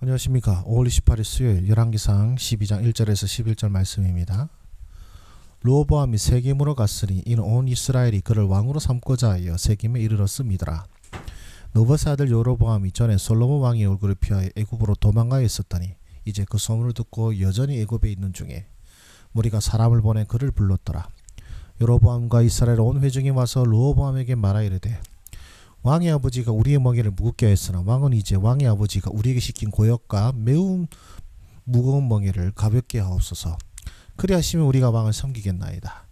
안녕하십니까. 5월 28일 수요일 열왕기상 12장 1절에서 11절 말씀입니다. 르호보암이 세겜으로 갔으니 이는 온 이스라엘이 그를 왕으로 삼고자 하여 세겜에 이르렀음이더라. 느밧의 아들 여로보암이 전에 솔로몬 왕의 얼굴을 피하여 애굽으로 도망가여 있었더니 이제 그 소문을 듣고 여전히 애굽에 있는 중에 무리가 사람을 보내 그를 불렀더라. 여로보암과 이스라엘 온 회중이 와서 르호보암에게 말하 이르되 왕의 아버지가 우리의 멍에를 무겁게 하였으나 왕은 이제 왕의 아버지가 우리에게 시킨 고역과 매우 무거운 멍에를 가볍게 하옵소서. 그리하시면 우리가 왕을 섬기겠나이다.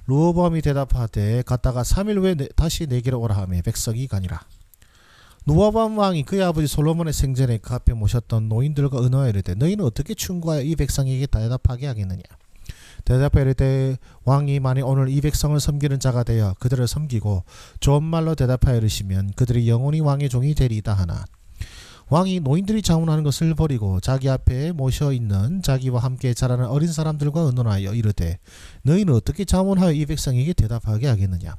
르호보암이 대답하되 갔다가 3일 후에 다시 내게로 오라 하며 백성이 가니라. 르호보암 왕이 그의 아버지 솔로몬의 생전에 그 앞에 모셨던 노인들과 은호하여 이르되 너희는 어떻게 충고하여 이 백성에게 대답하게 하겠느냐. 대답하여 이르되 왕이 만일 오늘 이 백성을 섬기는 자가 되어 그들을 섬기고 좋은 말로 대답하여 이르시면 그들이 영원히 왕의 종이 되리이다 하나 왕이 노인들이 자문하는 것을 버리고 자기 앞에 모셔 있는 자기와 함께 자라는 어린 사람들과 의논하여 이르되 너희는 어떻게 자문하여 이 백성에게 대답하게 하겠느냐.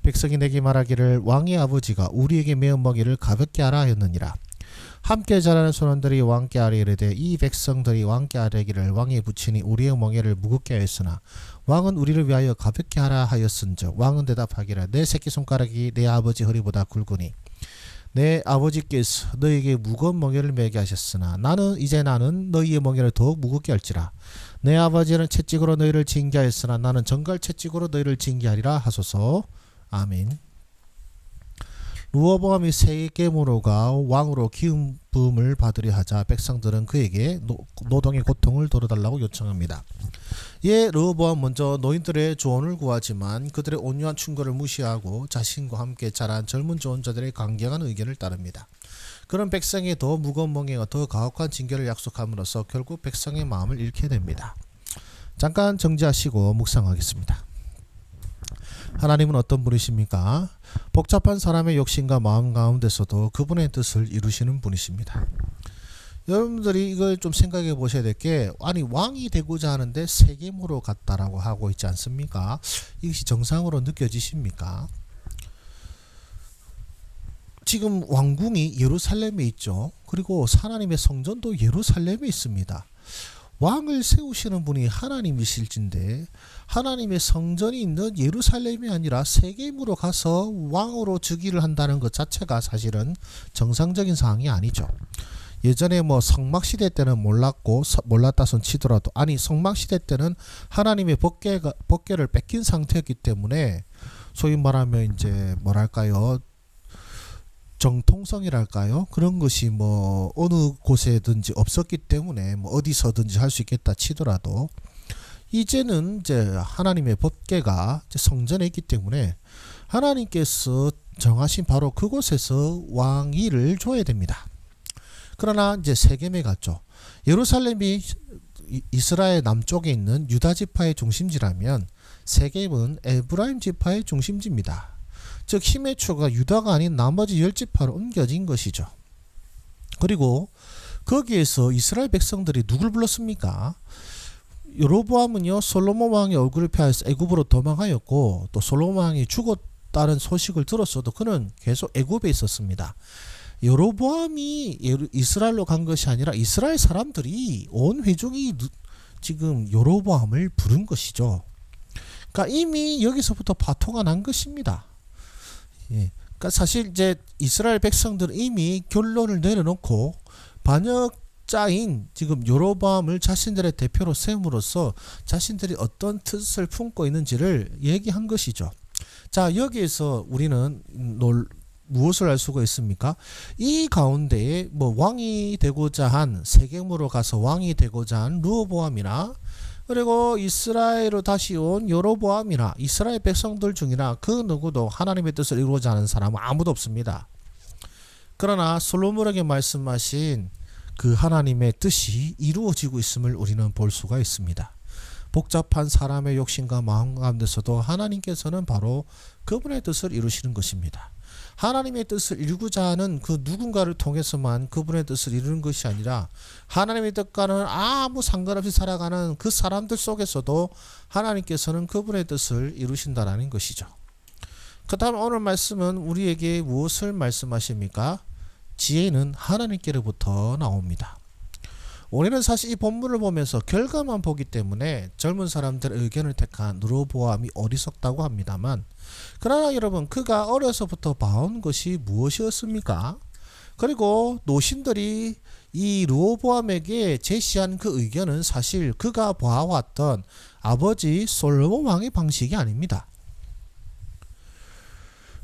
백성이 내게 말하기를 왕의 아버지가 우리에게 메은 먹이를 가볍게 하라 하였느니라. 함께 자라는 소년들이 왕께 아뢰 이르되 이 백성들이 왕께 아뢰기를 왕의 부친이 우리의 멍에를 무겁게 하였으나 왕은 우리를 위하여 가볍게 하라 하였은즉 왕은 대답하기를 내 새끼손가락이 내 아버지 허리보다 굵으니 내 아버지께서 너희에게 무거운 멍에를 매게 하셨으나 나는 너희의 멍에를 더욱 무겁게 할지라. 내 아버지는 채찍으로 너희를 징계하였으나 나는 정갈 채찍으로 너희를 징계하리라 하소서. 아멘. 르호보암이 세겜으로가 왕으로 기름 부음을 받으려 하자 백성들은 그에게 노동의 고통을 덜어달라고 요청합니다. 이에 르호보암 먼저 노인들의 조언을 구하지만 그들의 온유한 충고를 무시하고 자신과 함께 자란 젊은 조언자들의 강경한 의견을 따릅니다. 그런 백성의 더 무거운 멍에와 더 가혹한 징계를 약속함으로써 결국 백성의 마음을 잃게 됩니다. 잠깐 정지하시고 묵상하겠습니다. 하나님은 어떤 분이십니까? 복잡한 사람의 욕심과 마음 가운데서도 그분의 뜻을 이루시는 분이십니다. 여러분들이 이걸 좀 생각해 보셔야 될 게 아니 왕이 되고자 하는데 세겜으로 갔다라고 하고 있지 않습니까? 이것이 정상으로 느껴지십니까? 지금 왕궁이 예루살렘에 있죠. 그리고 하나님의 성전도 예루살렘에 있습니다. 왕을 세우시는 분이 하나님이실진데 하나님의 성전이 있는 예루살렘이 아니라 세겜으로 가서 왕으로 즉위를 한다는 것 자체가 사실은 정상적인 상황이 아니죠. 예전에 성막시대 때는 몰랐다 손 치더라도 성막시대 때는 하나님의 법궤를 뺏긴 상태였기 때문에 소위 말하면 이제 정통성이랄까요? 그런 것이 어느 곳에든지 없었기 때문에 어디서든지 할 수 있겠다 치더라도 이제는 이제 하나님의 법궤가 성전에 있기 때문에 하나님께서 정하신 바로 그곳에서 왕위를 줘야 됩니다. 그러나 이제 세겜에 갔죠. 예루살렘이 이스라엘 남쪽에 있는 유다 지파의 중심지라면 세겜은 에브라임 지파의 중심지입니다. 즉 힘의 초가 유다가 아닌 나머지 10지파로 옮겨진 것이죠. 그리고 거기에서 이스라엘 백성들이 누굴 불렀습니까? 여로보암은요 솔로몬 왕의 얼굴을 피하여서 애굽으로 도망하였고 또 솔로몬 왕이 죽었다는 소식을 들었어도 그는 계속 애굽에 있었습니다. 여로보암이 이스라엘로 간 것이 아니라 이스라엘 사람들이 온 회중이 지금 여로보암을 부른 것이죠. 그러니까 이미 여기서부터 파토가 난 것입니다. 그러니까 사실 이제 이스라엘 백성들은 이미 결론을 내려놓고 반역자인 지금 여로보암을 자신들의 대표로 세움으로써 자신들이 어떤 뜻을 품고 있는지를 얘기한 것이죠. 자, 여기에서 우리는 무엇을 알 수가 있습니까? 이 가운데에 왕이 되고자 한 세겜으로 가서 왕이 되고자 한 르호보암이나 그리고 이스라엘로 다시 온 여로보암이나 이스라엘 백성들 중이나 그 누구도 하나님의 뜻을 이루고자 하는 사람은 아무도 없습니다. 그러나 솔로몬에게 말씀하신 그 하나님의 뜻이 이루어지고 있음을 우리는 볼 수가 있습니다. 복잡한 사람의 욕심과 마음 가운데서도 하나님께서는 바로 그분의 뜻을 이루시는 것입니다. 하나님의 뜻을 이루고자 하는 그 누군가를 통해서만 그분의 뜻을 이루는 것이 아니라 하나님의 뜻과는 아무 상관없이 살아가는 그 사람들 속에서도 하나님께서는 그분의 뜻을 이루신다라는 것이죠. 그 다음 오늘 말씀은 우리에게 무엇을 말씀하십니까? 지혜는 하나님께로부터 나옵니다. 우리는 사실 이 본문을 보면서 결과만 보기 때문에 젊은 사람들의 의견을 택한 르호보암이 어리석다고 합니다만, 그러나 여러분, 그가 어려서부터 봐온 것이 무엇이었습니까? 그리고 노신들이 이 르호보암에게 제시한 그 의견은 사실 그가 봐왔던 아버지 솔로몬 왕의 방식이 아닙니다.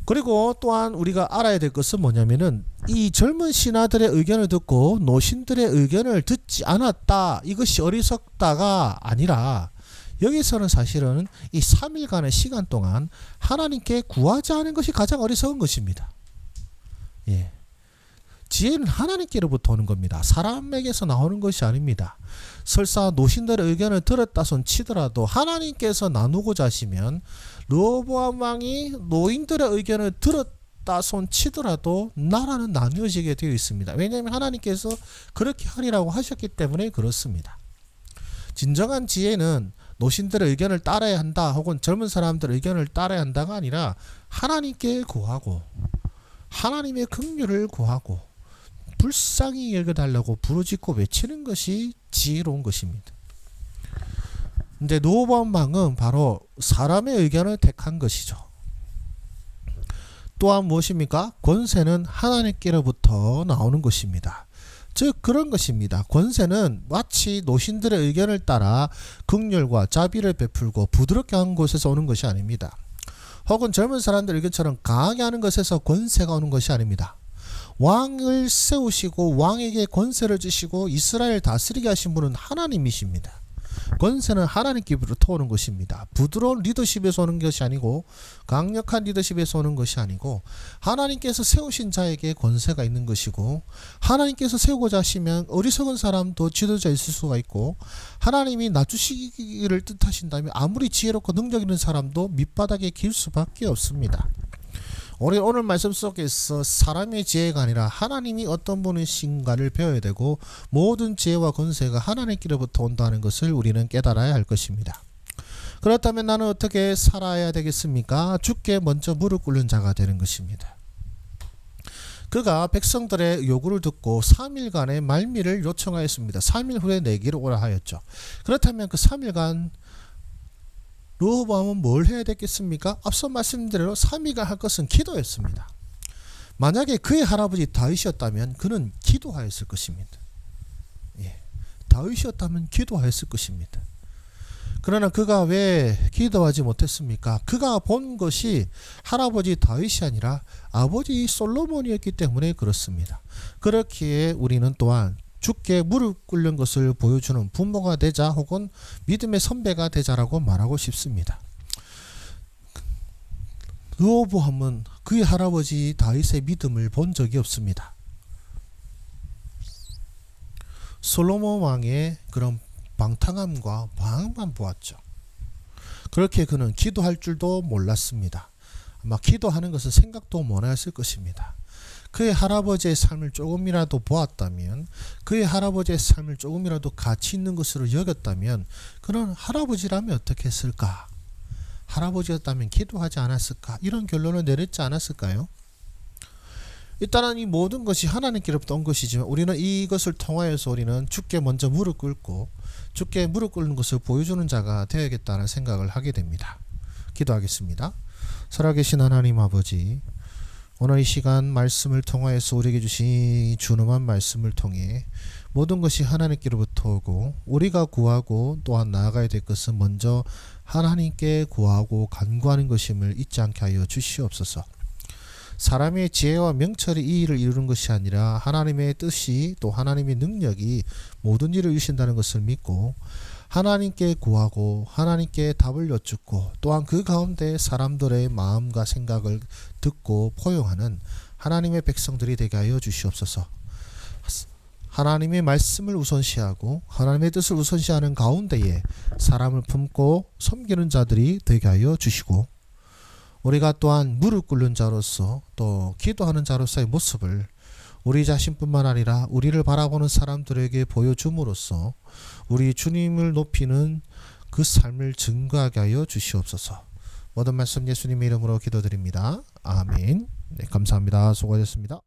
그리고 또한 우리가 알아야 될 것은 뭐냐면은, 이 젊은 신하들의 의견을 듣고 노신들의 의견을 듣지 않았다, 이것이 어리석다가 아니라, 여기서는 사실은 이 3일간의 시간 동안 하나님께 구하지 않은 것이 가장 어리석은 것입니다. 예. 지혜는 하나님께로부터 오는 겁니다. 사람에게서 나오는 것이 아닙니다. 설사 노신들의 의견을 들었다 손 치더라도 하나님께서 나누고자 하시면, 르호보암 왕이 노인들의 의견을 들었다 손 치더라도 나라는 나뉘어지게 되어 있습니다. 왜냐하면 하나님께서 그렇게 하리라고 하셨기 때문에 그렇습니다. 진정한 지혜는 노신들의 의견을 따라야 한다, 혹은 젊은 사람들의 의견을 따라야 한다가 아니라 하나님께 구하고 하나님의 긍휼을 구하고 불쌍히 여겨달라고 부르짖고 외치는 것이 지혜로운 것입니다. 근데 르호보암 왕은 바로 사람의 의견을 택한 것이죠. 또한 무엇입니까? 권세는 하나님께로부터 나오는 것입니다. 즉 그런 것입니다. 권세는 마치 노신들의 의견을 따라 긍휼과 자비를 베풀고 부드럽게 하는 곳에서 오는 것이 아닙니다. 혹은 젊은 사람들 의견처럼 강하게 하는 것에서 권세가 오는 것이 아닙니다. 왕을 세우시고 왕에게 권세를 주시고 이스라엘 다스리게 하신 분은 하나님이십니다. 권세는 하나님께로부터 오는 것입니다. 부드러운 리더십에서 오는 것이 아니고, 강력한 리더십에서 오는 것이 아니고, 하나님께서 세우신 자에게 권세가 있는 것이고, 하나님께서 세우고자 하시면 어리석은 사람도 지도자 있을 수가 있고, 하나님이 낮추시기를 뜻하신다면 아무리 지혜롭고 능력 있는 사람도 밑바닥에 길 수밖에 없습니다. 우리 오늘 말씀 속에서 사람의 지혜가 아니라 하나님이 어떤 분이신가를 배워야 되고, 모든 지혜와 권세가 하나님께로부터 온다는 것을 우리는 깨달아야 할 것입니다. 그렇다면 나는 어떻게 살아야 되겠습니까? 주께 먼저 무릎 꿇는 자가 되는 것입니다. 그가 백성들의 요구를 듣고 3일간의 말미를 요청하였습니다. 3일 후에 내기를 오라 하였죠. 그렇다면 그 3일간 르호보암은 뭘 해야 되겠습니까? 앞서 말씀드린 대로 3일간 할 것은 기도였습니다. 만약에 그의 할아버지 다윗이었다면 그는 기도하였을 것입니다. 예, 다윗이었다면 기도하였을 것입니다. 그러나 그가 왜 기도하지 못했습니까? 그가 본 것이 할아버지 다윗이 아니라 아버지 솔로몬이었기 때문에 그렇습니다. 그렇기에 우리는 또한 주께 무릎 꿇는 것을 보여주는 부모가 되자, 혹은 믿음의 선배가 되자라고 말하고 싶습니다. 르호보암은 그의 할아버지 다윗의 믿음을 본 적이 없습니다. 솔로몬 왕의 그런 방탕함과 방황만 보았죠. 그렇게 그는 기도할 줄도 몰랐습니다. 아마 기도하는 것은 생각도 못 했을 것입니다. 그의 할아버지의 삶을 조금이라도 보았다면, 그의 할아버지의 삶을 조금이라도 가치 있는 것으로 여겼다면, 그는 할아버지라면 어떻게 했을까? 할아버지였다면 기도하지 않았을까? 이런 결론을 내렸지 않았을까요? 일단은 이 모든 것이 하나님께로부터 온 것이지만, 우리는 이것을 통하여서 우리는 주께 먼저 무릎 꿇고 주께 무릎 꿇는 것을 보여주는 자가 되어야겠다는 생각을 하게 됩니다. 기도하겠습니다. 살아계신 하나님 아버지, 오늘 이 시간 말씀을 통하여서 우리에게 주신 준엄한 말씀을 통해 모든 것이 하나님께로부터 오고, 우리가 구하고 또한 나아가야 될 것은 먼저 하나님께 구하고 간구하는 것임을 잊지 않게 하여 주시옵소서. 사람의 지혜와 명철이 이 일을 이루는 것이 아니라 하나님의 뜻이, 또 하나님의 능력이 모든 일을 이루신다는 것을 믿고, 하나님께 구하고 하나님께 답을 여쭙고, 또한 그 가운데 사람들의 마음과 생각을 듣고 포용하는 하나님의 백성들이 되게 하여 주시옵소서. 하나님의 말씀을 우선시하고 하나님의 뜻을 우선시하는 가운데에 사람을 품고 섬기는 자들이 되게 하여 주시고, 우리가 또한 무릎 꿇는 자로서 또 기도하는 자로서의 모습을 우리 자신뿐만 아니라 우리를 바라보는 사람들에게 보여줌으로써 우리 주님을 높이는 그 삶을 증거하게 하여 주시옵소서. 모든 말씀 예수님의 이름으로 기도드립니다. 아멘. 네, 감사합니다. 수고하셨습니다.